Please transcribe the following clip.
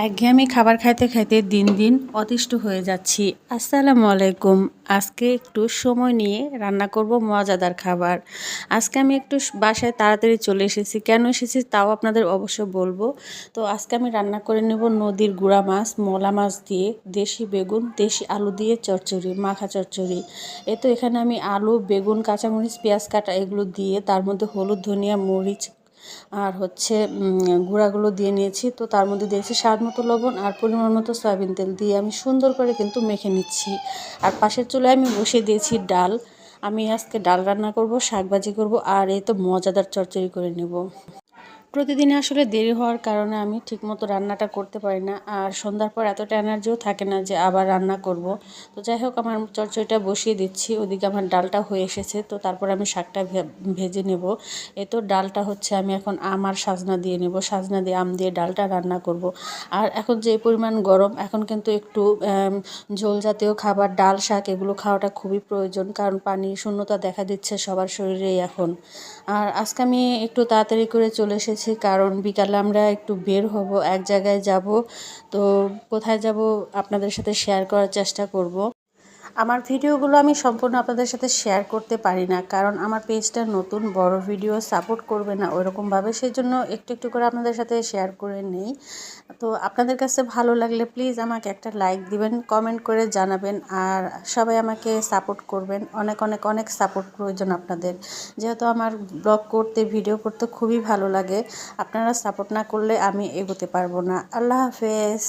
একঘেয়েমি খাবার খাইতে খাইতে দিন দিন অতিষ্ঠ হয়ে যাচ্ছি। আসসালামু আলাইকুম। আজকে একটু সময় নিয়ে রান্না করব মজাদার খাবার। আজকে আমি একটু বাসায় তাড়াতাড়ি চলে এসেছি। কেন এসেছি তাও আপনাদের অবশ্য বলবো। তো আজকে আমি রান্না করে নেব নদীর গুড়া মাছ, মলা মাছ দিয়ে, দেশি বেগুন, দেশি আলু দিয়ে চচ্চড়ি, মাখা চচ্চড়ি। তো এখানে আমি আলু, বেগুন, কাঁচামরিচ, পেঁয়াজ কাটা এগুলো দিয়ে তার মধ্যে হলুদ, ধনিয়া, মরিচ আর হচ্ছে গুঁড়াগুলো দিয়ে নিয়েছি। তো তার মধ্যে দিয়েছি স্বাদ মতো লবণ আর পরিমাণ মতো সয়াবিন তেল দিয়ে আমি সুন্দর করে কিন্তু মেখে নিচ্ছি। আর পাশের চুলায় আমি বসিয়ে দিয়েছি ডাল। আমি আজকে ডাল রান্না করব, শাক ভাজি করব আর এই তো মজাদার চচ্চড়ি করে নেব। প্রতিদিনে আসলে দেরি হওয়ার কারণে আমি ঠিকমতো রান্নাটা করতে পারি না, আর সন্ধ্যার পর এতটা এনার্জিও থাকে না যে আবার রান্না করব। তো যাই হোক, আমার চচ্চড়িটা বসিয়ে দিচ্ছি, ওদিকে আমার ডালটা হয়ে এসেছে। তো তারপর আমি শাকটা ভেজে নেব। তো ডালটা হচ্ছে আমি এখন আম আর সাজনা দিয়ে নেব, সাজনা দিয়ে আম দিয়ে ডালটা রান্না করব। আর এখন যে পরিমাণ গরম, এখন কিন্তু একটু ঝোল জাতীয় খাবার, ডাল শাক এগুলো খাওয়াটা খুবই প্রয়োজন, কারণ পানির শূন্যতা দেখা দিচ্ছে সবার শরীরেই এখন। আর আজকে আমি একটু তাড়াতাড়ি করে চলে এসেছি, কারণ বিকালে আমরা একটু বের হব, এক জায়গায় যাব। তো কোথায় যাব আপনাদের সাথে শেয়ার করার চেষ্টা করব। আমার ভিডিওগুলো আমি সম্পূর্ণ আপনাদের সাথে শেয়ার করতে পারি না, কারণ আমার পেজটা নতুন, বড় ভিডিও সাপোর্ট করবে না ওইরকমভাবে, সেই জন্য একটু একটু করে আপনাদের সাথে শেয়ার করে নেই। তো আপনাদের কাছে ভালো লাগলে প্লিজ আমাকে একটা লাইক দিবেন, কমেন্ট করে জানাবেন, আর সবাই আমাকে সাপোর্ট করবেন। অনেক অনেক অনেক সাপোর্ট প্রয়োজন আপনাদের, যেহেতু আমার ব্লগ করতে, ভিডিও করতে খুবই ভালো লাগে। আপনারা সাপোর্ট না করলে আমি এগোতে পারবো না। আল্লাহ হাফেজ।